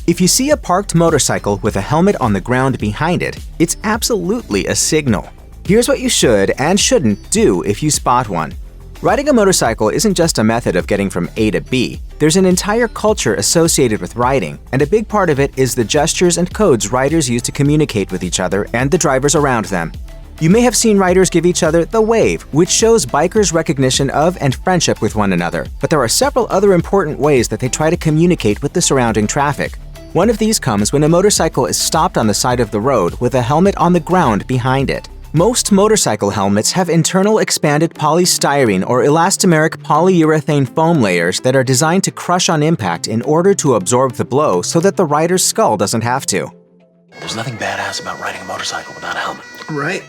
If you see a parked motorcycle with a helmet on the ground behind it, it's absolutely a signal. Here's what you should and shouldn't do if you spot one. Riding a motorcycle isn't just a method of getting from A to B. There's an entire culture associated with riding, and a big part of it is the gestures and codes riders use to communicate with each other and the drivers around them. You may have seen riders give each other the wave, which shows bikers' recognition of and friendship with one another, but there are several other important ways that they try to communicate with the surrounding traffic. One of these comes when a motorcycle is stopped on the side of the road with a helmet on the ground behind it. Most motorcycle helmets have internal expanded polystyrene or elastomeric polyurethane foam layers that are designed to crush on impact in order to absorb the blow so that the rider's skull doesn't have to. There's nothing badass about riding a motorcycle without a helmet. Right.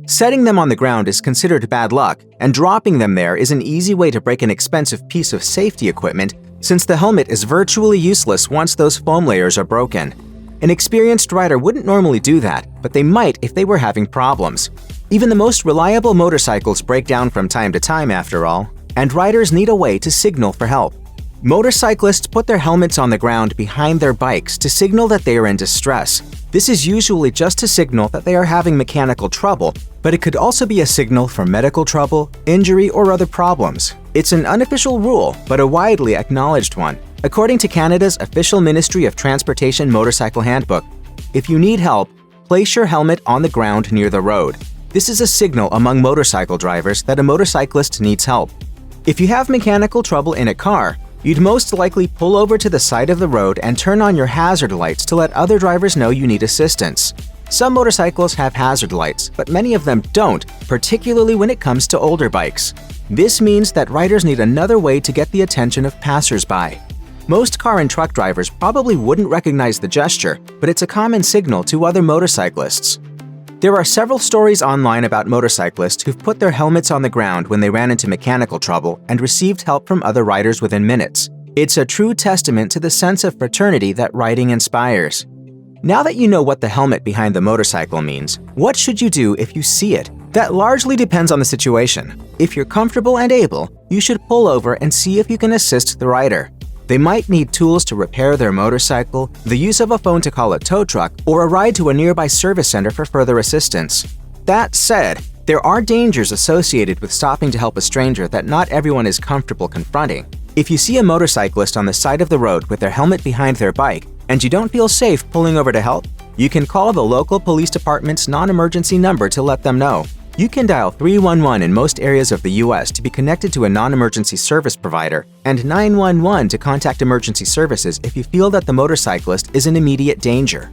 Setting them on the ground is considered bad luck, and dropping them there is an easy way to break an expensive piece of safety equipment since the helmet is virtually useless once those foam layers are broken. An experienced rider wouldn't normally do that, but they might if they were having problems. Even the most reliable motorcycles break down from time to time after all, and riders need a way to signal for help. Motorcyclists put their helmets on the ground behind their bikes to signal that they are in distress. This is usually just to signal that they are having mechanical trouble, but it could also be a signal for medical trouble, injury, or other problems. It's an unofficial rule, but a widely acknowledged one. According to Canada's official Ministry of Transportation Motorcycle Handbook, if you need help, place your helmet on the ground near the road. This is a signal among motorcycle drivers that a motorcyclist needs help. If you have mechanical trouble in a car, you'd most likely pull over to the side of the road and turn on your hazard lights to let other drivers know you need assistance. Some motorcycles have hazard lights, but many of them don't, particularly when it comes to older bikes. This means that riders need another way to get the attention of passers-by. Most car and truck drivers probably wouldn't recognize the gesture, but it's a common signal to other motorcyclists. There are several stories online about motorcyclists who've put their helmets on the ground when they ran into mechanical trouble and received help from other riders within minutes. It's a true testament to the sense of fraternity that riding inspires. Now that you know what the helmet behind the motorcycle means, what should you do if you see it? That largely depends on the situation. If you're comfortable and able, you should pull over and see if you can assist the rider. They might need tools to repair their motorcycle, the use of a phone to call a tow truck, or a ride to a nearby service center for further assistance. That said, there are dangers associated with stopping to help a stranger that not everyone is comfortable confronting. If you see a motorcyclist on the side of the road with their helmet behind their bike, and you don't feel safe pulling over to help, you can call the local police department's non-emergency number to let them know. You can dial 311 in most areas of the US to be connected to a non-emergency service provider, and 911 to contact emergency services if you feel that the motorcyclist is in immediate danger.